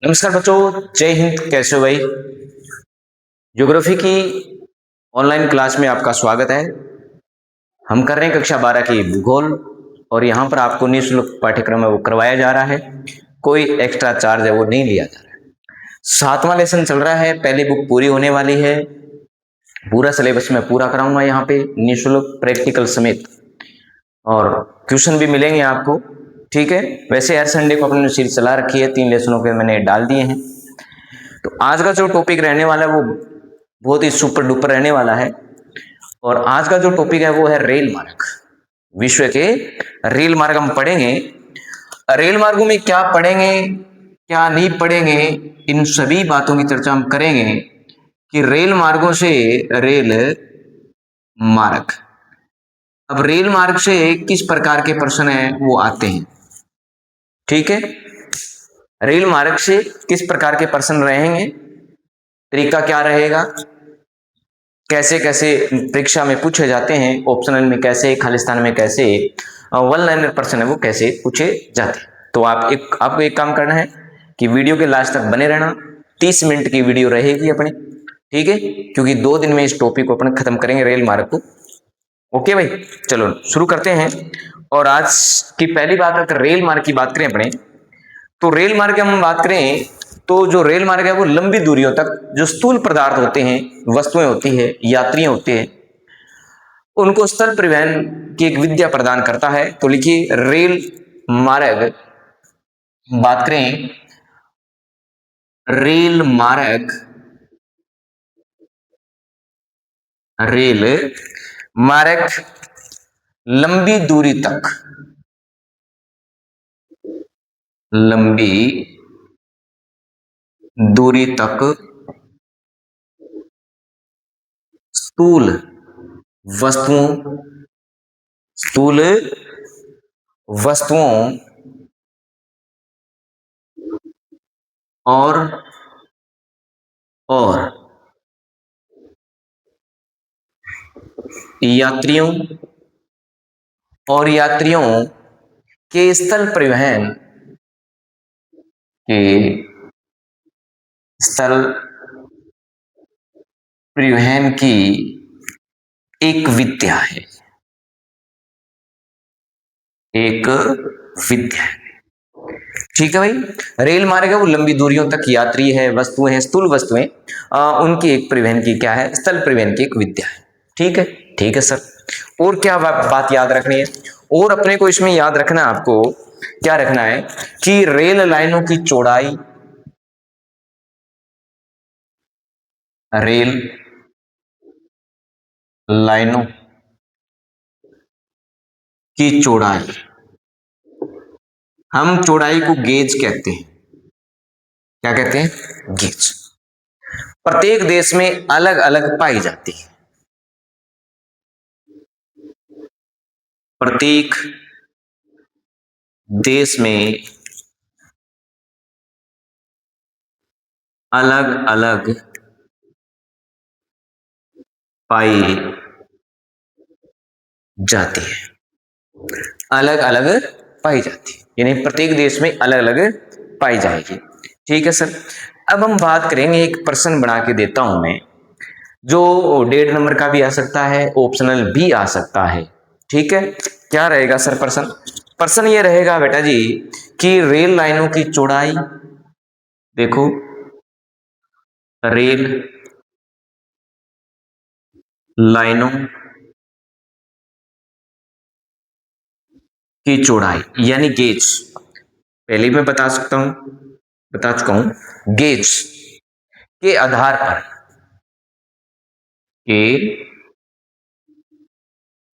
नमस्कार बच्चों, जय हिंद। कैसे हो भाई? ज्योग्राफी की ऑनलाइन क्लास में आपका स्वागत है। हम कर रहे हैं कक्षा 12 की भूगोल और यहाँ पर आपको निःशुल्क पाठ्यक्रम है वो करवाया जा रहा है। कोई एक्स्ट्रा चार्ज है वो नहीं लिया जा रहा है। 7वां लेसन चल रहा है, पहली बुक पूरी होने वाली है। पूरा सिलेबस मैं पूरा कराऊंगा यहाँ पे निःशुल्क प्रैक्टिकल समेत, और क्वेश्चन भी मिलेंगे आपको। ठीक है, वैसे हर संडे को अपने सीरीज चला रखी है, 3 लेसनों के मैंने डाल दिए हैं। तो आज का जो टॉपिक रहने वाला है वो बहुत ही सुपर डुपर रहने वाला है। और आज का जो टॉपिक है वो है रेल मार्ग। विश्व के रेल मार्ग हम पढ़ेंगे। रेल मार्गों में क्या पढ़ेंगे, क्या नहीं पढ़ेंगे, इन सभी बातों की चर्चा हम करेंगे कि रेल मार्गों से रेल मार्ग, अब रेल मार्ग से किस प्रकार के प्रश्न है वो आते हैं। ठीक है, रेल मार्ग से किस प्रकार के प्रश्न रहेंगे, तरीका क्या रहेगा, कैसे कैसे परीक्षा में पूछे जाते हैं, ऑप्शनल में कैसे, खालिस्तान में कैसे, वन लाइनर प्रश्न है वो कैसे पूछे जाते हैं। तो आपको एक काम करना है कि वीडियो के लास्ट तक बने रहना। 30 मिनट की वीडियो रहेगी अपनी, ठीक है, क्योंकि 2 दिन में इस टॉपिक को अपन खत्म करेंगे, रेल मार्ग को। ओके भाई, चलो शुरू करते हैं। और आज की पहली बात अगर रेल मार्ग की बात करें अपने, तो रेल मार्ग की हम बात करें तो जो रेल मार्ग है वो लंबी दूरियों तक जो स्थूल पदार्थ होते हैं, वस्तुएं होती है, यात्री होते हैं, उनको स्थल परिवहन की एक विद्या प्रदान करता है। तो लिखिए रेल मार्ग, बात करें रेल मार्ग, रेल मार्ग लंबी दूरी तक, लंबी दूरी तक स्थूल वस्तुओं, स्थूल वस्तुओं और यात्रियों के स्थल परिवहन, के स्थल परिवहन की एक विद्या है, एक विद्या है। ठीक है भाई, रेल मार्ग है वो लंबी दूरियों तक यात्री है, वस्तुएं हैं, स्थूल वस्तुएं, उनकी एक परिवहन की क्या है, स्थल परिवहन की एक विद्या है। ठीक है, ठीक है सर। और क्या बात याद रखनी है, और अपने को इसमें याद रखना, आपको क्या रखना है कि रेल लाइनों की चौड़ाई, रेल लाइनों की चौड़ाई, हम चौड़ाई को गेज कहते हैं। क्या कहते हैं? गेज। प्रत्येक देश में अलग अलग पाई जाती है, प्रत्येक देश में अलग अलग पाई जाती है, अलग अलग पाई जाती है, यानी प्रत्येक देश में अलग अलग पाई जाएगी। ठीक है सर। अब हम बात करेंगे, एक प्रश्न बना के देता हूं मैं, जो 1.5 नंबर का भी आ सकता है, ऑप्शनल भी आ सकता है। ठीक है, क्या रहेगा सर प्रश्न? प्रश्न ये रहेगा बेटा जी कि रेल लाइनों की चौड़ाई, देखो रेल लाइनों की चौड़ाई यानी गेज, पहले मैं बता चुका हूं, गेज के आधार पर, के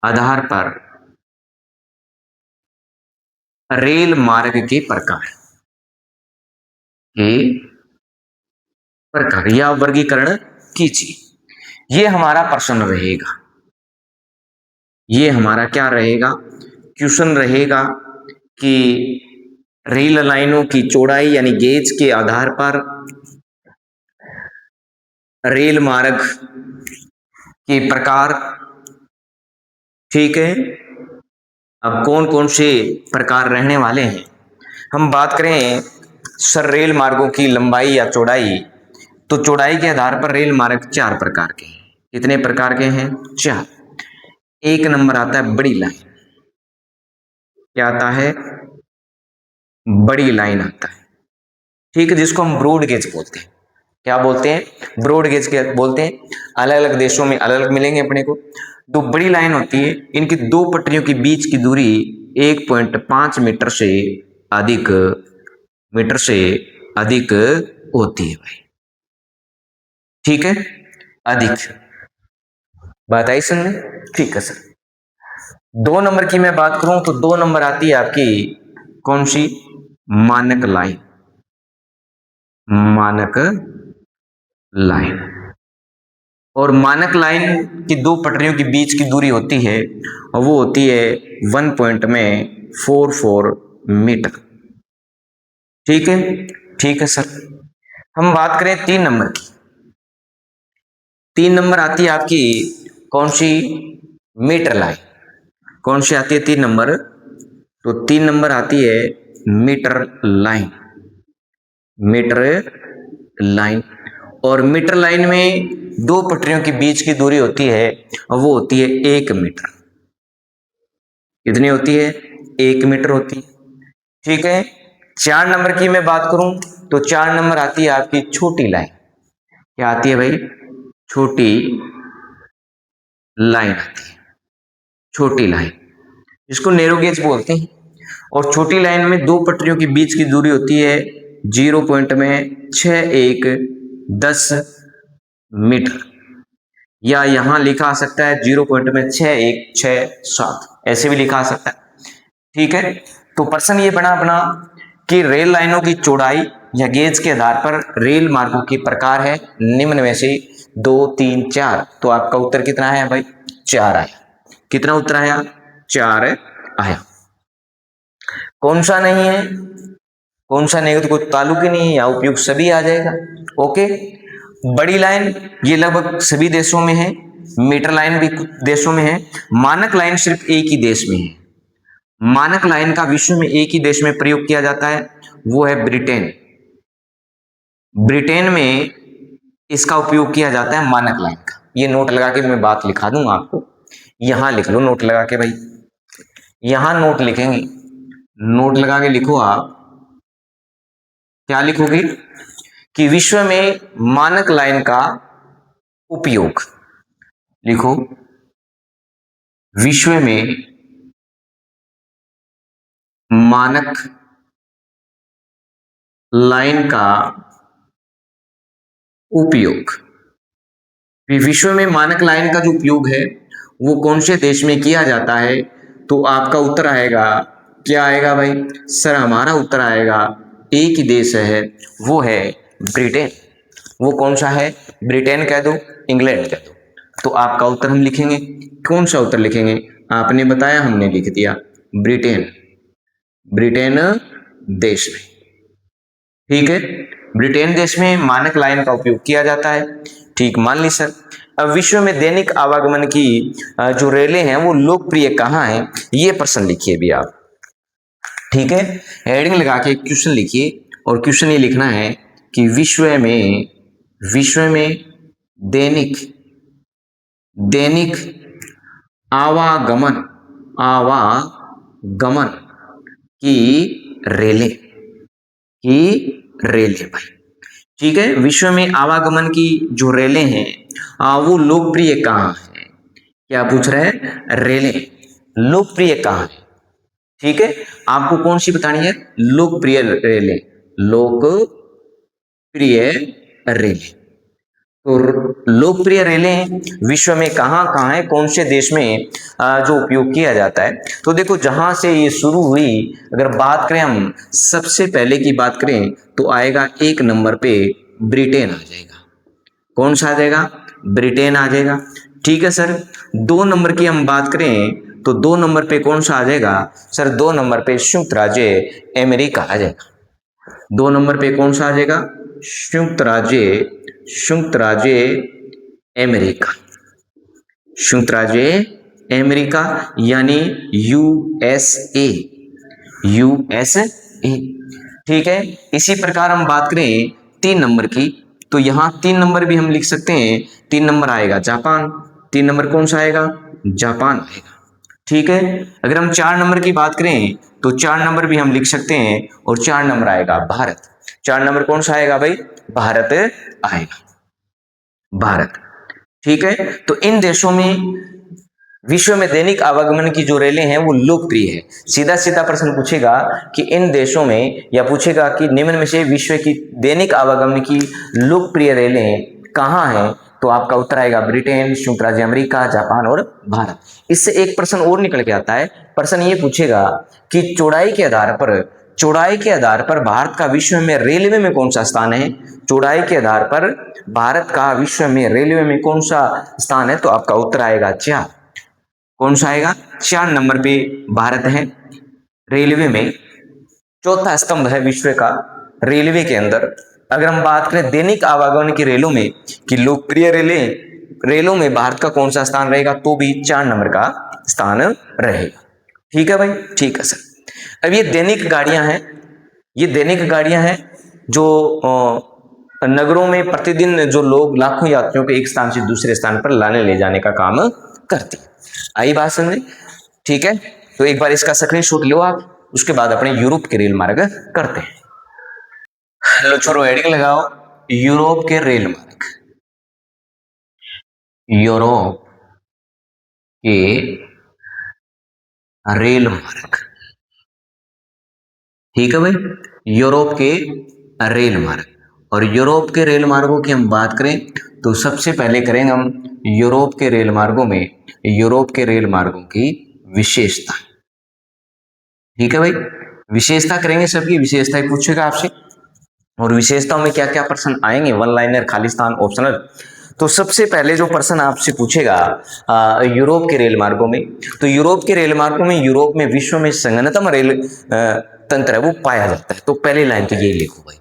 आधार पर रेल मार्ग के के प्रकार या वर्गीकरण कीजिए। ये हमारा प्रश्न रहेगा, ये हमारा क्या रहेगा, क्वेश्चन रहेगा कि रेल लाइनों की चौड़ाई यानी गेज के आधार पर रेल मार्ग के प्रकार। ठीक है, अब कौन कौन से प्रकार रहने वाले हैं, हम बात करें सर रेल मार्गों की लंबाई या चौड़ाई, तो चौड़ाई के आधार पर रेल मार्ग 4 प्रकार के हैं। कितने प्रकार के हैं? 4। एक नंबर आता है बड़ी लाइन। क्या आता है? बड़ी लाइन आता है, ठीक है, जिसको हम ब्रॉड गेज बोलते हैं। क्या बोलते हैं? ब्रॉड गेज के बोलते हैं। अलग अलग देशों में अलग अलग मिलेंगे अपने को। तो बड़ी लाइन होती है, इनकी दो पटरियों के बीच की दूरी 1.5 मीटर से अधिक होती है भाई, ठीक है, अधिक। बात आई समझ में? ठीक है सर। 2 नंबर की मैं बात करूं तो 2 नंबर आती है आपकी कौन सी? मानक लाइन। मानक लाइन। और मानक लाइन की दो पटरियों के बीच की दूरी होती है और वो होती है 1.44 मीटर, ठीक है, ठीक है सर। हम बात करें 3 नंबर की। 3 नंबर आती है आपकी कौन सी? Metre line. कौन सी आती है 3 नंबर? तो 3 नंबर आती है मीटर लाइन। Metre line. और मीटर लाइन में दो पटरियों के बीच की दूरी होती है और वो होती है 1 मीटर। कितनी होती है? 1 मीटर होती है, ठीक है। 4 नंबर की मैं बात करूं तो 4 नंबर आती है आपकी छोटी लाइन। क्या आती है भाई? छोटी लाइन आती है, छोटी लाइन, जिसको नैरो गेज बोलते हैं। और छोटी लाइन में दो पटरियों के बीच की दूरी होती है 0.6110 मीटर, या यहां लिखा आ सकता है 0.6167, ऐसे भी लिखा आ सकता है, ठीक है। तो प्रश्न ये बना अपना कि रेल लाइनों की चौड़ाई या गेज के आधार पर रेल मार्गों के प्रकार है निम्न में से 2, 3, 4। तो आपका उत्तर कितना है भाई? 4 आया। कितना उत्तर आया? 4 आया। कौन सा नहीं है? कौन सा नहीं है? तो कोई ताल्लुक ही नहीं है, या उपयुक्त सभी आ जाएगा। ओके। बड़ी लाइन ये लगभग सभी देशों में है, मीटर लाइन भी कुछ देशों में है, मानक लाइन सिर्फ एक ही देश में है। मानक लाइन का विश्व में एक ही देश में प्रयोग किया जाता है, वो है ब्रिटेन। ब्रिटेन में इसका उपयोग किया जाता है मानक लाइन का। ये नोट लगा के मैं बात लिखा दूंगा आपको, यहां लिख लो नोट लगा के भाई, यहां नोट लिखेंगे, नोट लगा के लिखो आप। क्या लिखोगे? कि विश्व में मानक लाइन का उपयोग, लिखो विश्व में मानक लाइन का उपयोग। विश्व में मानक लाइन का जो उपयोग है वो कौन से देश में किया जाता है? तो आपका उत्तर आएगा, क्या आएगा भाई? सर हमारा उत्तर आएगा एक ही देश है, वो है ब्रिटेन। वो कौन सा है? ब्रिटेन कह दो, इंग्लैंड कह दो। तो आपका उत्तर हम लिखेंगे, कौन सा उत्तर लिखेंगे? आपने बताया, हमने लिख दिया ब्रिटेन। ब्रिटेन देश में, ठीक है, ब्रिटेन देश में मानक लाइन का उपयोग किया जाता है, ठीक, मान ली सर। अब विश्व में दैनिक आवागमन की जो रेलें हैं वो लोकप्रिय कहाँ हैं, ये प्रश्न लिखिए भी आप, ठीक है। हेडिंग लगा के क्वेश्चन लिखिए, और क्वेश्चन ये लिखना है कि विश्व में दैनिक दैनिक आवागमन आवागमन की रेलें भाई, ठीक है। विश्व में आवागमन की जो रेलें हैं वो लोकप्रिय कहाँ है? क्या पूछ रहे हैं? रेलें लोकप्रिय कहाँ है, ठीक है। आपको कौन सी बतानी है? लोकप्रिय रेलें, लोकप्रिय रेलें। तो लोकप्रिय रेलें विश्व में कहाँ कहाँ है, कौन से देश में जो उपयोग किया जाता है? तो देखो जहां से ये शुरू हुई, अगर बात करें हम सबसे पहले की बात करें तो आएगा 1 नंबर पे ब्रिटेन आ जाएगा। कौन सा आ जाएगा? ब्रिटेन आ जाएगा, ठीक है सर। 2 नंबर की हम बात करें तो 2 नंबर पे कौन सा आ जाएगा? सर 2 नंबर पे संयुक्त राज्य अमेरिका आ जाएगा। 2 नंबर पे कौन सा आ जाएगा? संयुक्त राज्य अमेरिका, संयुक्त राज्य अमेरिका यानी यूएसए, यूएसए, ए। ठीक है, इसी प्रकार हम बात करें 3 नंबर की, तो यहाँ 3 नंबर भी हम लिख सकते हैं। 3 नंबर आएगा जापान। 3 नंबर कौन सा आएगा? जापान आएगा। ठीक है, अगर हम 4 नंबर की बात करें तो 4 नंबर भी हम लिख सकते हैं और 4 नंबर आएगा भारत। 4 नंबर कौन सा आएगा भाई? भारत आएगा, भारत। ठीक है, तो इन देशों में विश्व में दैनिक आवागमन की जो रेलें हैं वो लोकप्रिय है। सीधा सीधा प्रश्न पूछेगा कि इन देशों में, या पूछेगा कि निम्न में से विश्व की दैनिक आवागमन की लोकप्रिय रेलें कहाँ हैं, तो आपका उत्तर आएगा ब्रिटेन, संयुक्त राज्य अमेरिका, जापान और भारत। इससे एक प्रश्न और निकल के आता है। प्रश्न ये पूछेगा कि चौड़ाई के आधार पर भारत का विश्व में रेलवे में कौन सा स्थान है? चौड़ाई के आधार पर भारत का विश्व में रेलवे में कौन सा स्थान है? तो आपका उत्तर आएगा 4। कौन सा आएगा? 4 नंबर पे भारत है रेलवे में। चौथा स्तंभ है विश्व का रेलवे के अंदर। अगर हम बात करें दैनिक आवागमन की रेलों में कि लोकप्रिय रेलों में भारत का कौन सा स्थान रहेगा, तो भी 4 नंबर का स्थान रहेगा। ठीक है भाई, ठीक है सर। अब ये दैनिक गाड़ियां हैं जो नगरों में प्रतिदिन जो लोग लाखों यात्रियों को एक स्थान से दूसरे स्थान पर लाने ले जाने का काम करती है। आई बात समझे? ठीक है, तो एक बार इसका स्क्रीनशॉट लो आप, उसके बाद अपने यूरोप के रेल मार्ग करते हैं। लो छोरो, हेडिंग लगाओ, यूरोप के रेल मार्ग। यूरोप के रेल मार्ग। ठीक है भाई, यूरोप के रेल मार्ग। और यूरोप के रेल मार्गों की हम बात करें तो सबसे पहले करेंगे हम यूरोप के रेल मार्गों की विशेषता। ठीक है भाई, विशेषता करेंगे, सबकी विशेषता पूछेगा आपसे। और विशेषताओं में क्या क्या प्रश्न आएंगे, वन लाइनर, खालिस्तान, ऑप्शनल। तो सबसे पहले जो प्रश्न आपसे पूछेगा यूरोप के रेल मार्गों में, तो यूरोप के रेल मार्गों में यूरोप में विश्व में संघनतम रेल तंत्र है वो पाया जाता है। तो पहली लाइन तो यही लिखो भाई।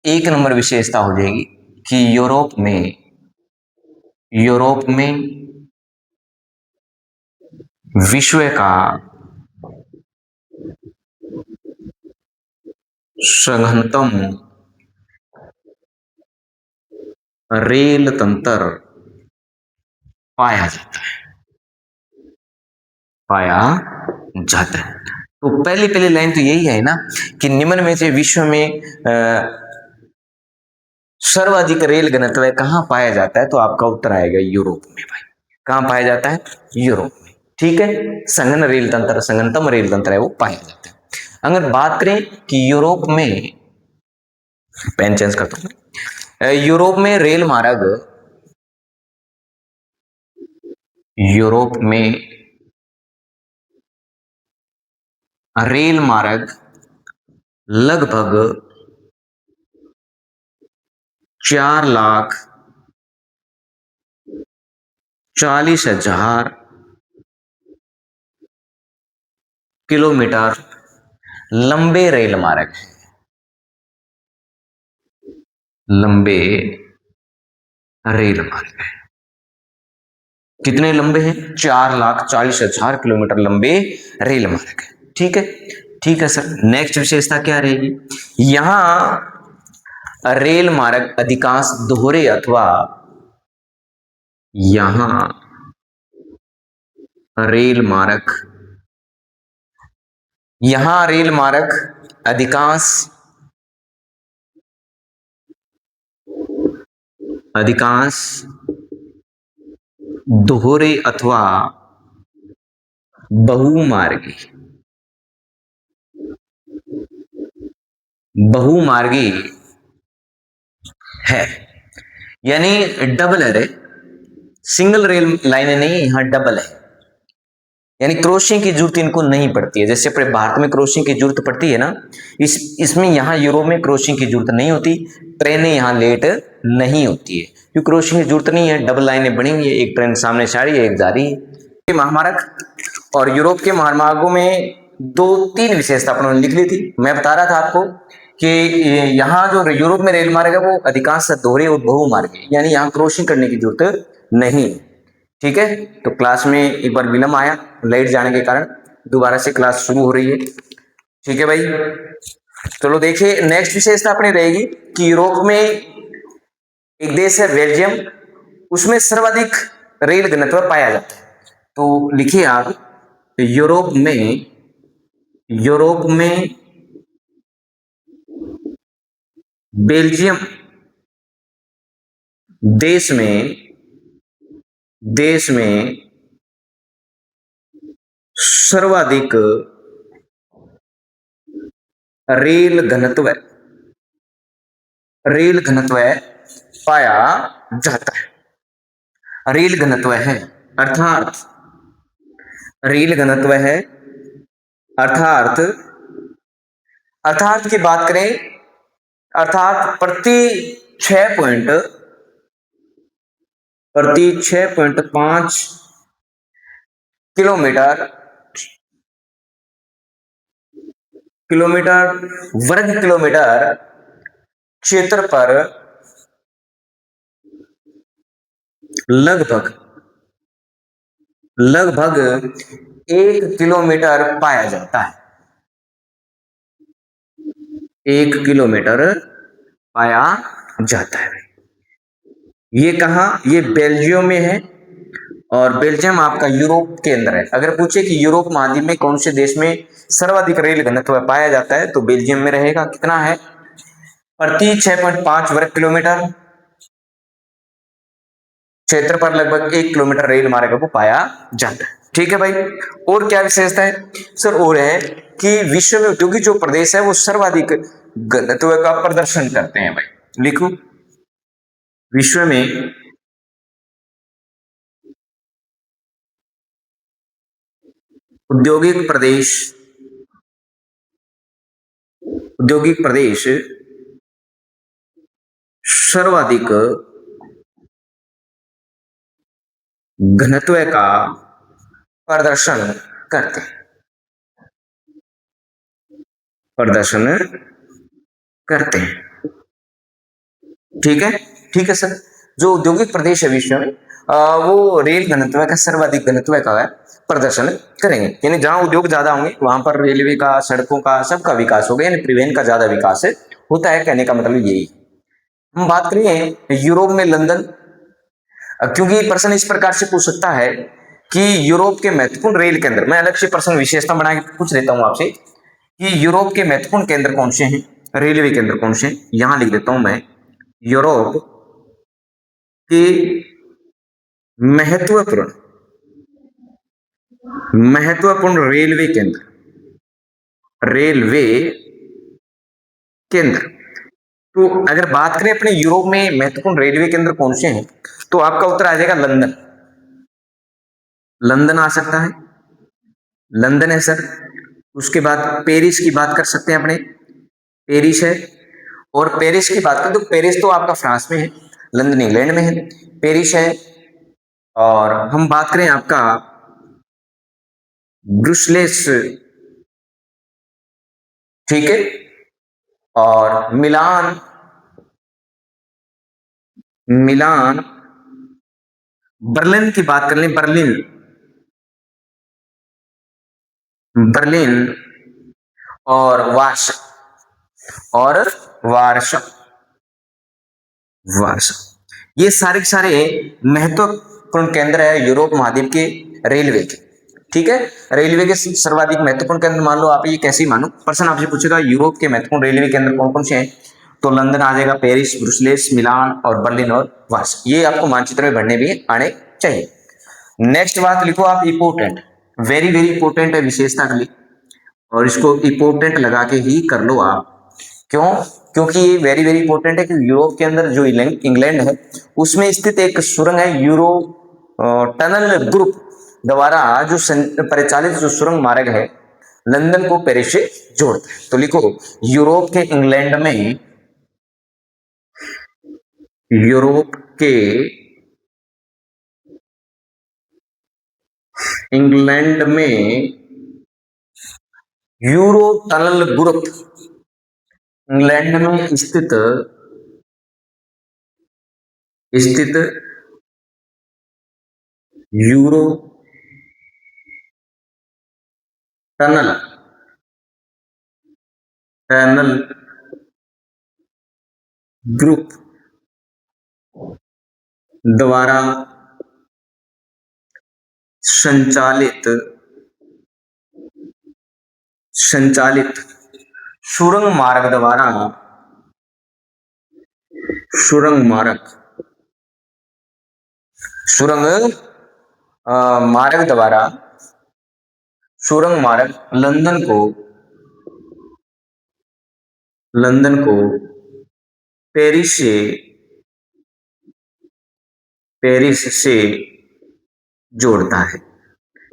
1 नंबर विशेषता हो जाएगी कि यूरोप में विश्व का सघनतम रेल तंत्र पाया जाता है। तो पहली लाइन तो यही है ना कि निम्न में से विश्व में सर्वाधिक रेल घनत्व कहाँ पाया जाता है, तो आपका उत्तर आएगा यूरोप में भाई। कहाँ पाया जाता है? यूरोप में। ठीक है, संघनतम रेल तंत्र है वो पाया जाता है। अगर बात करें कि यूरोप में, पेन चेंज करता हूं, यूरोप में रेल मार्ग लगभग 4,40,000 किलोमीटर लंबे रेल मार्ग है। लंबे रेल मार्ग है। कितने लंबे हैं? 4,40,000 किलोमीटर लंबे रेल मार्ग है। ठीक है, ठीक है सर। नेक्स्ट विशेषता क्या रहेगी? यहां रेल मार्ग अधिकांश दोहरे अथवा यहां रेल मार्ग अधिकांश दोहरे अथवा बहुमार्गी है। यानी डबल है रे, सिंगल रेल लाइन नहीं, यहां डबल है। यानी क्रॉसिंग की जरूरत इनको नहीं पड़ती है। जैसे अपने भारत में क्रॉसिंग की जरूरत पड़ती है ना, इसमें यहाँ यूरोप में क्रॉसिंग की जरूरत नहीं होती। ट्रेनें यहाँ लेट नहीं होती है क्योंकि क्रॉसिंग की जरूरत नहीं है। डबल लाइनें बनी हुई है, एक ट्रेन सामने से आ रही है, एक जा रही है। महामार्ग और यूरोप के महामार्गों में 2-3 विशेषता अपने लिख ली थी। मैं बता रहा था आपको कि यहाँ जो यूरोप में रेल मार्ग है वो अधिकांश दोहरे और बहुमार्ग है, यानी यहाँ क्रॉसिंग करने की जरूरत नहीं। ठीक है, तो क्लास में एक बार विलम्ब आया लाइट जाने के कारण, दोबारा से क्लास शुरू हो रही है। ठीक है भाई, चलो देखिए, नेक्स्ट विशेषता अपनी रहेगी कि यूरोप में एक देश है बेल्जियम, उसमें सर्वाधिक रेल घनत्व पाया जाता है। तो लिखिए आप, यूरोप में यूरोप में बेल्जियम देश में देश में सर्वाधिक रेल घनत्व रेल घनत्व पाया जाता है। रेल घनत्व है अर्थात रेल घनत्व है अर्थात अर्थात की बात करें, अर्थात प्रति 6.5 किलोमीटर किलोमीटर वर्ग किलोमीटर क्षेत्र पर लगभग लगभग 1 किलोमीटर पाया जाता है। 1 किलोमीटर पाया जाता है। ये कहाँ, ये बेल्जियम में है, और बेल्जियम आपका यूरोप के अंदर है। अगर पूछे कि यूरोप महाद्वीप में कौन से देश में सर्वाधिक रेल घनत्व पाया जाता है, तो बेल्जियम में रहेगा। कितना है, प्रति 6.5 वर्ग किलोमीटर क्षेत्र पर लगभग 1 किलोमीटर रेल मार्ग को पाया जाता है। ठीक है भाई। और क्या विशेषता है सर? और है कि विश्व में औद्योगिक जो प्रदेश है वो सर्वाधिक घनत्व का प्रदर्शन करते हैं भाई। लिखो, विश्व में औद्योगिक प्रदेश औद्योगिक प्रदेश सर्वाधिक घनत्व का प्रदर्शन करते हैं प्रदर्शन करते हैं। ठीक है, ठीक है सर। जो औद्योगिक प्रदेश है विश्व में, वो रेल घनत्व का सर्वाधिक घनत्व का प्रदर्शन करेंगे। यानी जहां उद्योग ज्यादा होंगे वहां पर रेलवे का, सड़कों का, सबका विकास होगा, यानी परिवहन का ज्यादा विकास होता है। कहने का मतलब यही। हम बात करें यूरोप में लंदन, क्योंकि प्रश्न इस प्रकार से पूछ सकता है कि यूरोप के महत्वपूर्ण रेल केंद्र, मैं अलग से प्रश्न विशेषता बना के पूछ लेता हूं आपसे कि यूरोप के महत्वपूर्ण केंद्र कौन से हैं, रेलवे केंद्र कौन से हैं। यहां लिख देता हूं मैं, यूरोप के महत्वपूर्ण महत्वपूर्ण रेलवे केंद्र। तो अगर बात करें अपने यूरोप में महत्वपूर्ण रेलवे केंद्र कौन से हैं, तो आपका उत्तर आ जाएगा लंदन। लंदन आ सकता है, लंदन है सर। उसके बाद पेरिस की बात कर सकते हैं अपने, पेरिस है। और पेरिस की बात करें तो पेरिस तो आपका फ्रांस में है, लंदन इंग्लैंड में है, पेरिस है। और हम बात करें आपका ब्रुसलेस, ठीक है। और मिलान, मिलान बर्लिन की बात कर लें, बर्लिन, बर्लिन और वार्सा, और वार्सा, वार्सा, ये सारे के सारे महत्वपूर्ण केंद्र है यूरोप महाद्वीप के रेलवे के। ठीक है, रेलवे के सर्वाधिक महत्वपूर्ण केंद्र मान लो आप, ये कैसे ही मानो। प्रश्न आपसे पूछेगा यूरोप के महत्वपूर्ण रेलवे केंद्र कौन कौन से हैं, तो लंदन आ जाएगा, पेरिस, ब्रुसलेस, मिलान और बर्लिन और वार्सा। ये आपको मानचित्र में भरने भी आने चाहिए। नेक्स्ट बात लिखो आप, इंपोर्टेंट, वेरी वेरी इंपोर्टेंट है विशेषता के लिए, और इसको इंपोर्टेंट लगा के ही कर लो आप। क्यों? क्योंकि ये वेरी वेरी इंपॉर्टेंट है कि यूरोप के अंदर जो इंग्लैंड है उसमें स्थित एक सुरंग है, यूरो टनल ग्रुप द्वारा जो परिचालित जो सुरंग मार्ग है, लंदन को पेरिस से जोड़ता है। तो लिखो, यूरोप के इंग्लैंड में यूरोप के इंग्लैंड में यूरो टनल ग्रुप, इंग्लैंड में स्थित यूरो टनल टनल ग्रुप द्वारा संचालित संचालित सुरंग मार्ग द्वारा सुरंग मार्ग सुरंग मार्ग द्वारा सुरंग मार्ग लंदन को पेरिस से जोड़ता है।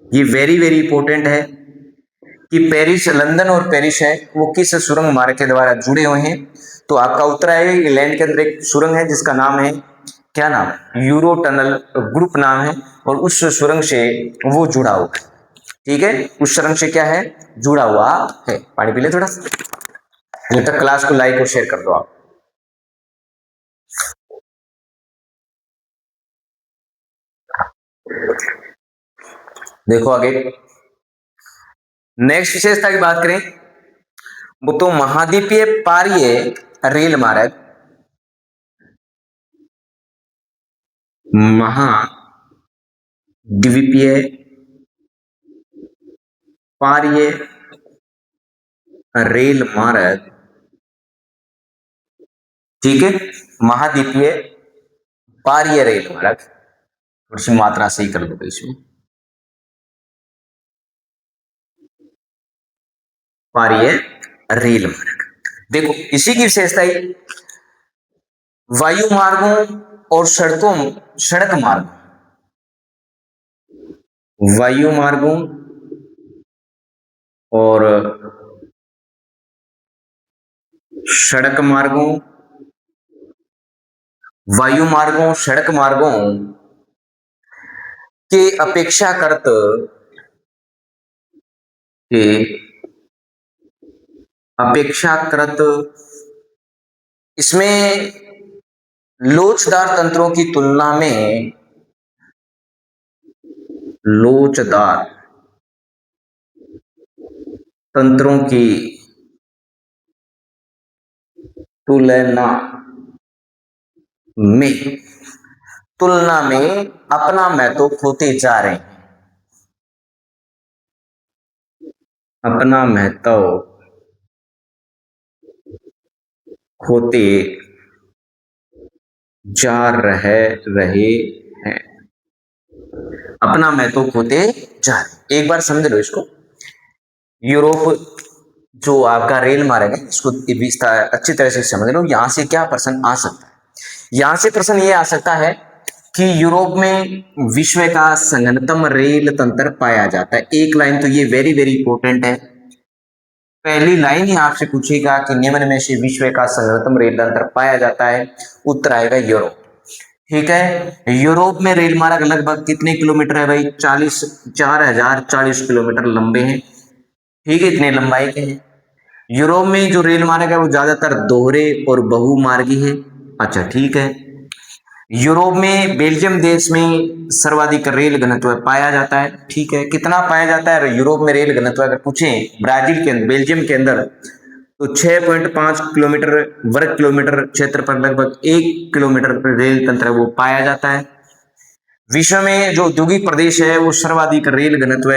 ये वेरी वेरी इंपॉर्टेंट है कि पेरिस, लंदन और पेरिस है वो किस सुरंग मार्ग के द्वारा जुड़े हुए हैं। तो आपका उत्तर आएगा इंग्लैंड के अंदर एक सुरंग है जिसका नाम है, क्या नाम, यूरो टनल ग्रुप नाम है, और उस सुरंग से वो जुड़ा हुआ है। ठीक है, उस सुरंग से क्या है, जुड़ा हुआ है। पानी पी ले थोड़ा सा। जब तक क्लास को लाइक और शेयर कर दो आप। देखो आगे नेक्स्ट विशेषता की बात करें वो तो महाद्वीपीय पारीय रेल मार्ग, महाद्वीपीय पारीय रेल मार्ग, ठीक है, महाद्वीपीय पारीय रेल मार्ग, थोड़ी सी मात्रा सही कर लो इसमें, पारीय रेल मार्ग। देखो इसी की विशेषता वायु मार्गों और सड़क मार्ग, वायु मार्गों और सड़क मार्गों, वायु मार्गों सड़क मार्गों के अपेक्षाकृत इसमें लोचदार तंत्रों की तुलना में, लोचदार तंत्रों की तुलना में अपना महत्व खोते जा रहे हैं, अपना महत्व खोते जा रहे हैं, अपना महत्व खोते जा रहे। एक बार समझ लो इसको। यूरोप जो आपका रेल मार्ग है इसको अच्छी तरह से समझ लो। यहां से क्या प्रश्न आ सकता है, यहां से प्रश्न ये आ सकता है कि यूरोप में विश्व का संघनतम रेल तंत्र पाया जाता है। एक लाइन तो ये वेरी वेरी इंपॉर्टेंट है, पहली लाइन ही आपसे पूछेगा कि निम्न में से विश्व का संघनतम रेल तंत्र पाया जाता है, उत्तर आएगा यूरोप। ठीक है, यूरोप में रेल मार्ग लगभग कितने किलोमीटर है भाई, 4,040 किलोमीटर लंबे हैं। ठीक है, इतने लंबाई के हैं। यूरोप में जो रेल मार्ग है वो ज्यादातर दोहरे और बहुमार्गी है। अच्छा ठीक है, यूरोप में बेल्जियम देश में सर्वाधिक रेल घनत्व पाया जाता है। ठीक है, कितना पाया जाता है यूरोप में रेल घनत्व, अगर पूछें ब्राजील के अंदर, बेल्जियम के अंदर, तो 6.5 किलोमीटर वर्ग किलोमीटर क्षेत्र पर लगभग 1 किलोमीटर पर रेल तंत्र वो पाया जाता है। विश्व में जो औद्योगिक प्रदेश है वो सर्वाधिक रेल घनत्व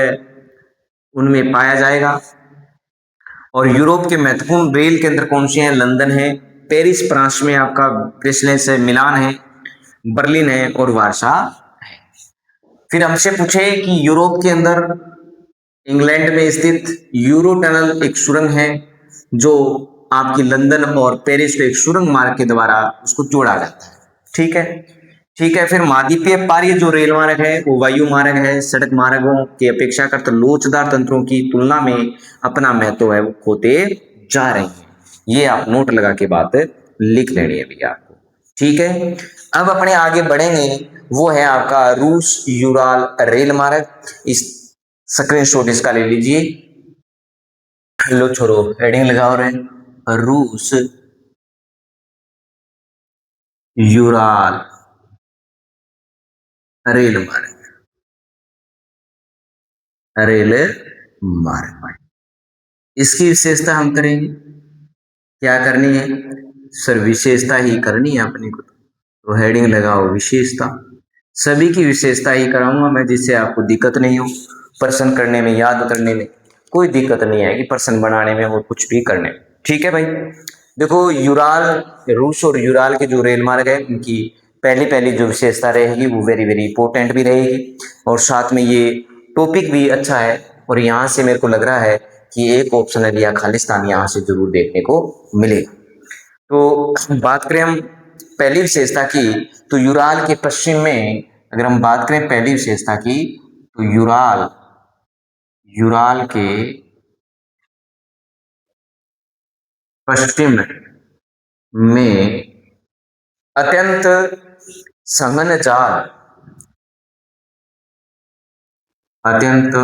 उनमें पाया जाएगा। और यूरोप के महत्वपूर्ण रेल केंद्र कौन से हैं, लंदन है, पेरिस फ्रांस में आपका ब्रिसेल्स है, मिलान है, बर्लिन है और वार्सा है। फिर हमसे पूछे कि यूरोप के अंदर इंग्लैंड में स्थित यूरो टनल एक सुरंग है जो आपकी लंदन और पेरिस को एक सुरंग मार्ग के द्वारा उसको जोड़ा जाता है। ठीक है, ठीक है। फिर महाद्वीपीय पारी जो रेल मार्ग है वो वायु मार्ग है, सड़क मार्गों की अपेक्षा करते लोचदार तंत्रों की तुलना में अपना महत्व है वो खोते जा रहे हैं। ये आप नोट लगा के बात लिख लेनी है भैया आपको। ठीक है, अब अपने आगे बढ़ेंगे, वो है आपका रूस यूराल रेल मार्ग। इस स्क्रीनशॉट इसका ले लीजिए, लो छोड़ो हेडिंग लगाओ रहे, रूस यूराल रेल मार्ग, रेल मार्ग। इसकी विशेषता हम करेंगे, क्या करनी है सर? विशेषता ही करनी है अपने को, तो हेडिंग लगाओ विशेषता। सभी की विशेषता ही कराऊंगा मैं, जिससे आपको दिक्कत नहीं हो प्रश्न करने में, याद करने में कोई दिक्कत नहीं आएगी, प्रश्न बनाने में और कुछ भी करने में। ठीक है भाई। देखो यूराल, रूस और यूराल के जो रेल मार्ग है उनकी पहली पहली जो विशेषता रहेगी वो वेरी वेरी इंपॉर्टेंट भी रहेगी, और साथ में ये टॉपिक भी अच्छा है। और यहाँ से मेरे को लग रहा है कि एक ऑप्शनल या खालिस्तान यहाँ से जरूर देखने को मिलेगा। तो बात करें हम पहली विशेषता की, तो यूराल के पश्चिम में अगर हम बात करें पहली विशेषता की, तो यूराल यूराल के पश्चिम में अत्यंत सघन जाल, अत्यंत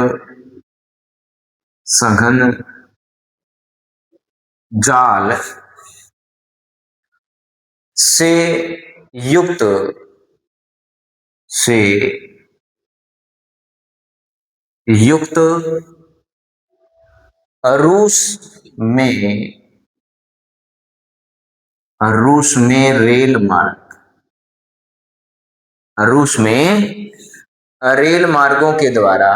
सघन जाल से युक्त से युक्त रूस में रूस में रेल मार्ग, रूस में रेल मार्गों के द्वारा,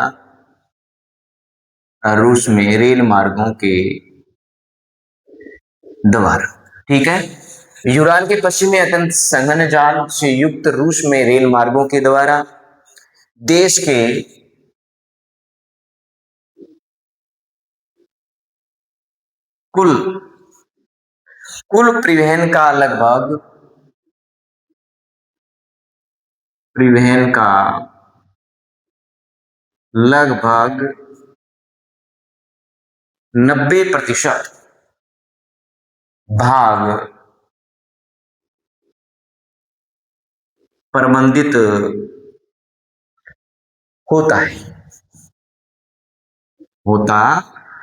रूस में रेल मार्गों के द्वारा। ठीक है। यूराल के पश्चिम में अत्यंत सघन जाल से युक्त रूस में रेल मार्गों के द्वारा देश के कुल कुल परिवहन का लगभग 90% भाग प्रबंधित होता है होता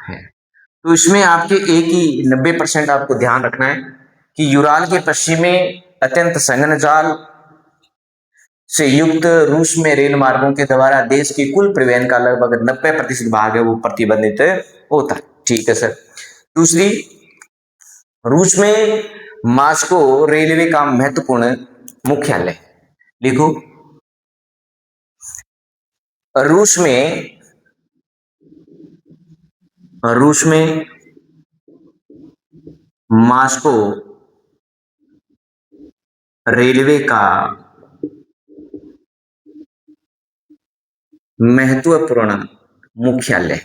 है। तो इसमें आपके एक ही 90% आपको ध्यान रखना है कि यूराल के पश्चिम में अत्यंत संघन जाल से युक्त रूस में रेल मार्गों के द्वारा देश की कुल परिवहन का लगभग 90% भाग है वो प्रतिबंधित होता है। ठीक है सर। दूसरी, रूस में मास्को रेलवे का महत्वपूर्ण मुख्यालय। लिखो, रूस में मास्को रेलवे का महत्वपूर्ण मुख्यालय,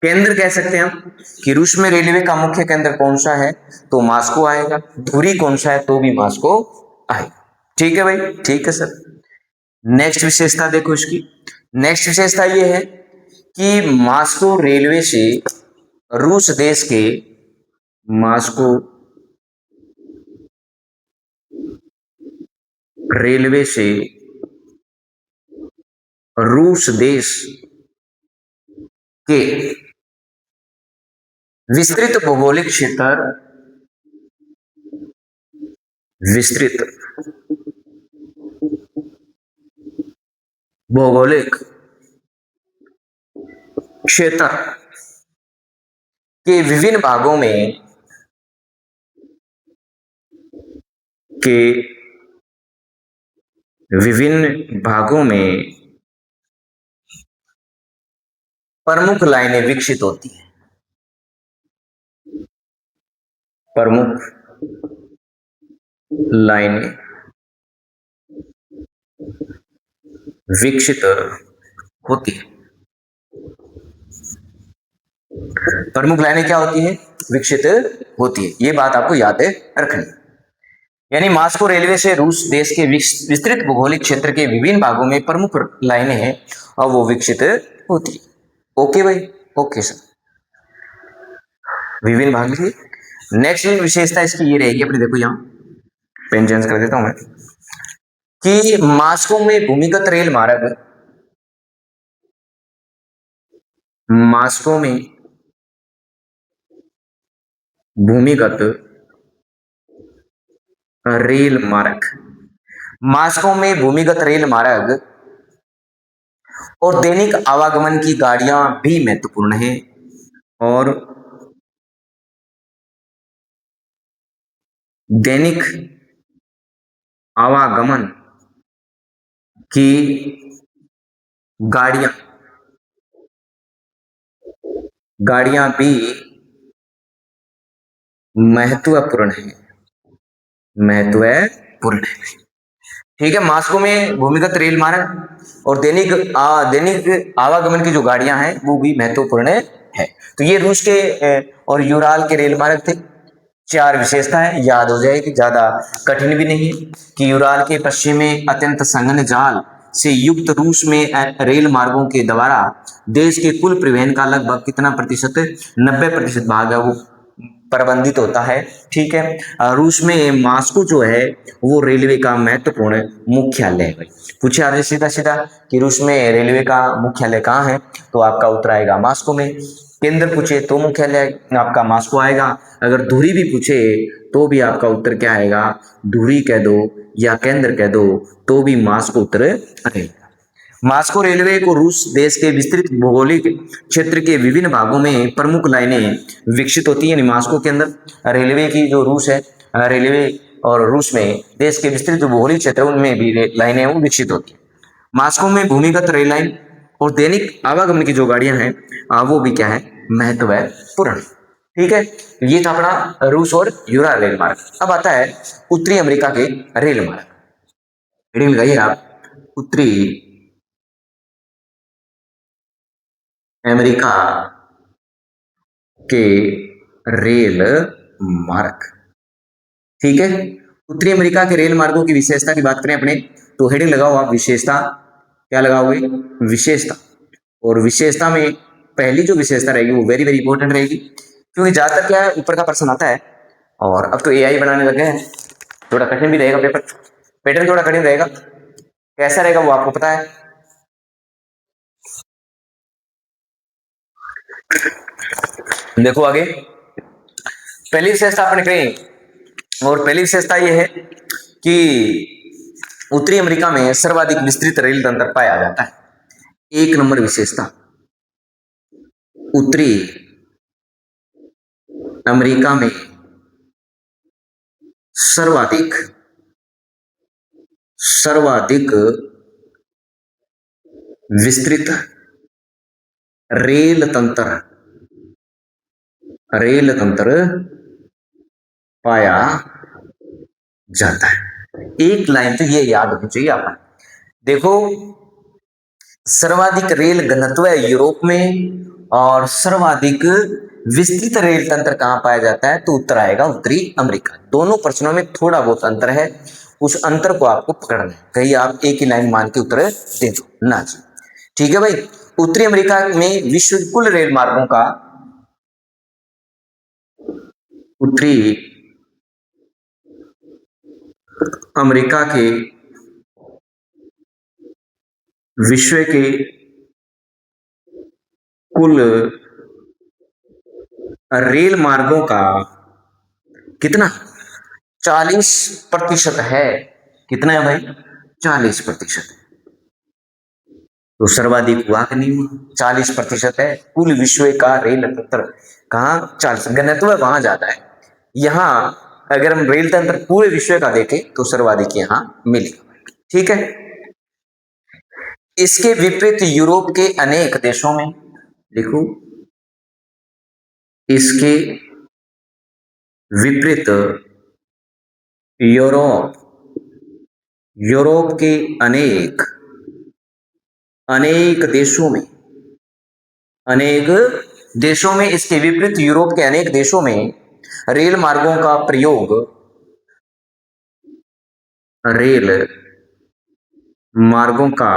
केंद्र कह सकते हैं हम कि रूस में रेलवे का मुख्य केंद्र कौन सा है, तो मास्को आएगा। धुरी कौन सा है, तो भी मास्को आएगा। ठीक है भाई, ठीक है सर। नेक्स्ट विशेषता देखो इसकी। नेक्स्ट विशेषता ये है कि मास्को रेलवे से रूस देश के, मास्को रेलवे से रूस देश के विस्तृत भौगोलिक क्षेत्र, विस्तृत भौगोलिक क्षेत्र के विभिन्न भागों में के विभिन्न भागों में प्रमुख लाइनें विकसित होती हैं, प्रमुख लाइनें विकसित होती है। प्रमुख लाइनें क्या होती है, विकसित होती है। ये बात आपको याद रखनी। यानी मास्को रेलवे से रूस देश के विस्तृत भौगोलिक क्षेत्र के विभिन्न भागों में प्रमुख लाइनें हैं और वो विकसित होती है। ओके भाई, ओके सर। विभिन्न भाग लिखिए। नेक्स्ट विशेषता इसकी ये रहेगी अपने, देखो यहाँ पेन चेंज कर देता हूं मैं, कि मास्को में भूमिगत रेल मार्ग, मास्को में भूमिगत रेल मार्ग, मास्को में भूमिगत रेल मार्ग और दैनिक आवागमन की गाड़ियां भी महत्वपूर्ण है, और दैनिक आवागमन की गाड़ियां गाड़ियां भी महत्वपूर्ण है, महत्वपूर्ण है। ठीक है, मॉस्को में भूमिगत रेल मार्ग और दैनिक आवागमन की जो गाड़ियां हैं वो भी महत्वपूर्ण है। तो ये रूस के और यूराल के रेल मार्ग थे। चार विशेषताएं याद हो जाएगी, ज्यादा कठिन भी नहीं है कि यूराल के पश्चिम में अत्यंत संघन जाल से युक्त रूस में रेल मार्गों के द्वारा देश के कुल परिवहन का लगभग कितना प्रतिशत, 90% भाग है वो प्रबंधित होता है। ठीक है, रूस में मॉस्को जो है वो रेलवे का महत्वपूर्ण मुख्यालय है। भाई पूछे आपसे सीधा सीधा कि रूस में रेलवे का मुख्यालय कहाँ है, तो आपका उत्तर आएगा मॉस्को में। केंद्र पूछे तो मुख्यालय आपका मॉस्को आएगा। अगर धुरी भी पूछे तो भी आपका उत्तर क्या आएगा, धुरी कह दो या केंद्र कह दो तो भी मॉस्को उत्तर रहेगा। मॉस्को रेलवे को रूस देश के विस्तृत भौगोलिक क्षेत्र के विभिन्न भागों में प्रमुख लाइनें विकसित होती है। मॉस्को के अंदर रेलवे की जो रूस है, रेलवे और रूस में देश के विस्तृत जो भौगोलिक क्षेत्र उनमें भी लाइनें वो विकसित होती है। मॉस्को में भूमिगत रेल लाइन और दैनिक आवागमन की जो गाड़ियां हैं वो भी क्या है, महत्वपूर्ण। ठीक है, ये था अपना रूस और यूरा रेल मार्ग। अब आता है उत्तरी अमेरिका के रेल मार्ग। हेडिंग लगाइए आप, उत्तरी अमेरिका के रेल मार्ग। ठीक है, उत्तरी अमेरिका के रेल मार्गों की विशेषता की बात करें अपने, तो हेडिंग लगाओ आप विशेषता। क्या लगाओगे, विशेषता। और विशेषता में पहली जो विशेषता रहेगी वो वेरी वेरी इंपॉर्टेंट रहेगी, क्योंकि ज्यादातर क्या है ऊपर का प्रश्न आता है और अब तो एआई बनाने लगे हैं, थोड़ा कठिन भी रहेगा पेपर, पैटर्न थोड़ा कठिन रहेगा। कैसा रहेगा वो आपको पता है। देखो आगे, पहली विशेषता आपने कही, और पहली विशेषता ये है कि उत्तरी अमेरिका में सर्वाधिक विस्तृत रेल तंत्र पाया जाता है। एक नंबर विशेषता, उत्तरी अमेरिका में सर्वाधिक सर्वाधिक विस्तृत रेल तंत्र रेल तंत्र पाया जाता है। एक लाइन तो ये याद होनी चाहिए आपको। देखो, सर्वाधिक रेल घनत्व है यूरोप में और सर्वाधिक विस्तृत रेल तंत्र कहां पाया जाता है, तो उत्तर आएगा उत्तरी अमेरिका। दोनों प्रश्नों में थोड़ा बहुत अंतर है, उस अंतर को आपको पकड़ना है, कहीं आप एक ही लाइन मान के उत्तर दे दो ना जी। ठीक है भाई, उत्तरी अमेरिका में विश्व कुल रेल मार्गों का, उत्तरी अमेरिका के विश्व के कुल रेल मार्गों का कितना, 40% है। कितना है भाई, 40%। तो सर्वाधिक हुआ कि नहीं हुआ, 40% है कुल विश्व का रेल तंत्र। कहाँ 40, घनत्व वहां ज्यादा है। यहाँ अगर हम रेल तंत्र पूरे विश्व का देखें तो सर्वाधिक यहाँ मिलेगा। ठीक है, इसके विपरीत यूरोप के अनेक देशों में, देखो इसके विपरीत यूरोप यूरोप के अनेक अनेक देशों में अनेक देशों में इसके विपरीत यूरोप के अनेक देशों में रेल मार्गों का प्रयोग रेल मार्गों का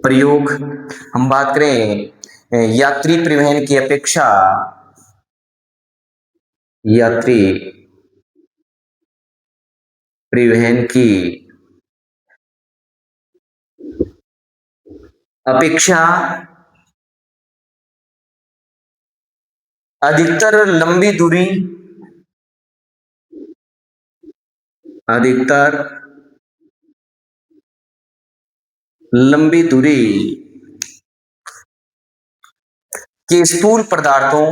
प्रयोग हम बात करें यात्री परिवहन की अपेक्षा, यात्री परिवहन की अपेक्षा अधिकतर लंबी दूरी अधिकतर लंबी दूरी के स्थूल पदार्थों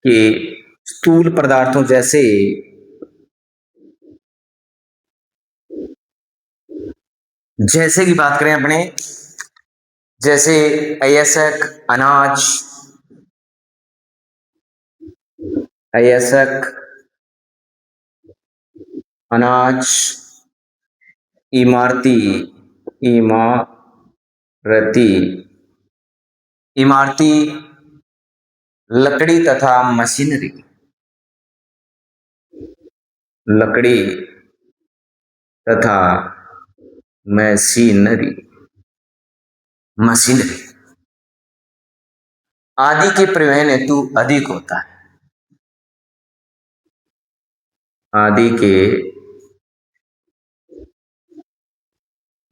कि स्थूल पदार्थों जैसे जैसे की बात करें अपने, जैसे अयस्क, अनाज, अयस्क, अनाज, इमारती, इमारती, इमारती, लकड़ी तथा मशीनरी, लकड़ी तथा मशीनरी, मशीनरी आदि के परिवहन हेतु अधिक होता है, आदि के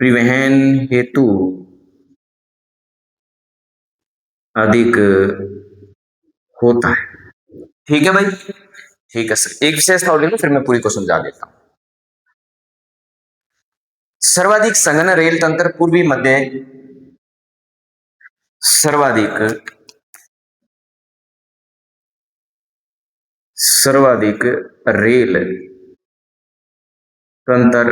परिवहन हेतु अधिक होता है। ठीक है भाई, ठीक है सर। एक विशेषता और ले लो, फिर मैं पूरी को समझा देता हूं। सर्वाधिक संघन रेल तंत्र पूर्वी मध्य, सर्वाधिक सर्वाधिक रेल तंत्र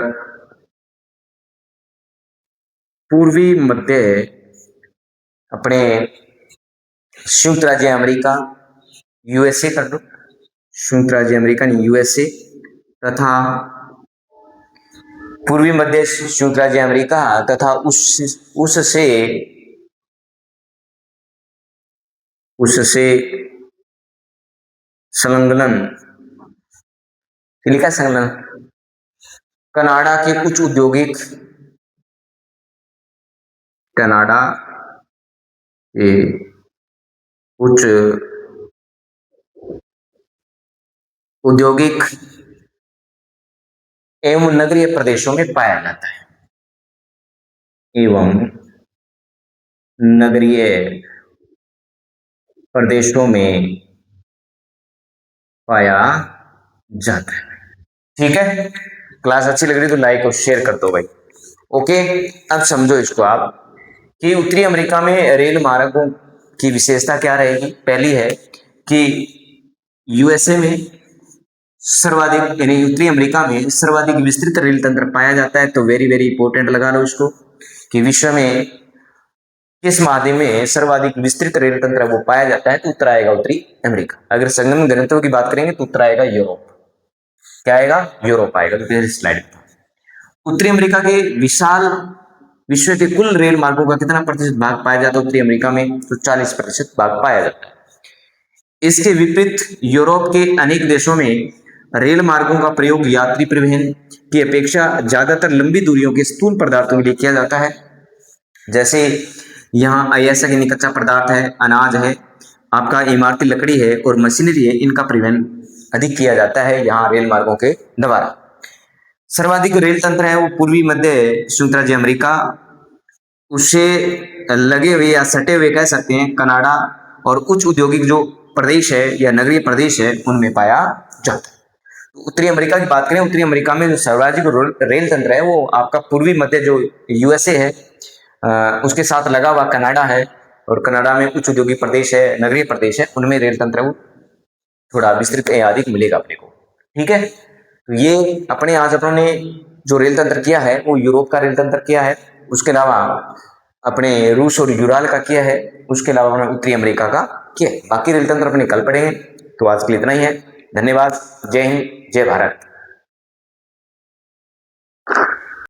पूर्वी मध्य अपने संयुक्त राज्य अमेरिका, यूएसए कर दो, संयुक्त राज्य अमेरिका नहीं यूएसए, तथा पूर्वी मध्य संयुक्त राज्य अमेरिका तथा उससे संलग्न, लिखा संलग्न, कनाडा के कुछ औद्योगिक, कनाडा के कुछ औद्योगिक एवं नगरीय प्रदेशों में पाया जाता है, एवं नगरीय प्रदेशों में पाया जाता है। ठीक है, क्लास अच्छी लग रही तो लाइक और शेयर कर दो भाई। ओके, अब समझो इसको आप कि उत्तरी अमेरिका में रेल मार्गों की विशेषता क्या रहेगी। पहली है कि यूएसए में सर्वाधिक, यानी उत्तरी अमेरिका में सर्वाधिक विस्तृत रेल तंत्र पाया जाता है। तो वेरी वेरी इंपॉर्टेंट लगा लो इसको कि विश्व में किस महाद्वीप में सर्वाधिक विस्तृत रेल तंत्र वो पाया जाता है, तो उत्तर आएगा उत्तरी अमेरिका। अगर संगम घनत्व की बात करेंगे तो उत्तर आएगा यूरोप। क्या आएगा? यूरोप आएगा। तो स्लाइड उत्तरी अमेरिका के विशाल विश्व के कुल रेल मार्गों का कितना प्रतिशत भाग पाया जाता है उत्तरी अमेरिका में? तो 40% भाग पाया जाता है। इसके विपरीत यूरोप के अनेक देशों में रेल मार्गों का प्रयोग यात्री परिवहन की अपेक्षा ज्यादातर लंबी दूरियों के स्थूल पदार्थों के लिए किया जाता है। जैसे यहाँ अयस्क यानी कच्चा पदार्थ है, अनाज है, आपका इमारती लकड़ी है और मशीनरी है, इनका परिवहन अधिक किया जाता है यहाँ रेल मार्गों के द्वारा। सर्वाधिक रेल तंत्र है वो पूर्वी मध्य संयुक्त राज्य अमेरिका, उससे लगे हुए या सटे हुए कह सकते हैं कनाडा, और कुछ औद्योगिक जो प्रदेश है या नगरीय प्रदेश है उनमें पाया जाता है। तो उत्तरी अमेरिका की बात करें, उत्तरी अमेरिका में जो सर्वाधिक रेल तंत्र है वो आपका पूर्वी मध्य जो यूएसए है उसके साथ लगा हुआ कनाडा है, और कनाडा में कुछ औद्योगिक प्रदेश है, नगरीय प्रदेश है, उनमें रेल तंत्र वो थोड़ा विस्तृत अधिक मिलेगा अपने को। ठीक है, तो ये अपने आज अपने जो रेल तंत्र किया है वो यूरोप का रेल तंत्र किया है, उसके अलावा अपने रूस और यूराल का किया है, उसके अलावा अपने उत्तरी अमेरिका का किया है। बाकी रेल तंत्र अपने कल पढ़ेंगे। तो आज के लिए इतना ही है। धन्यवाद। जय हिंद, जय भारत।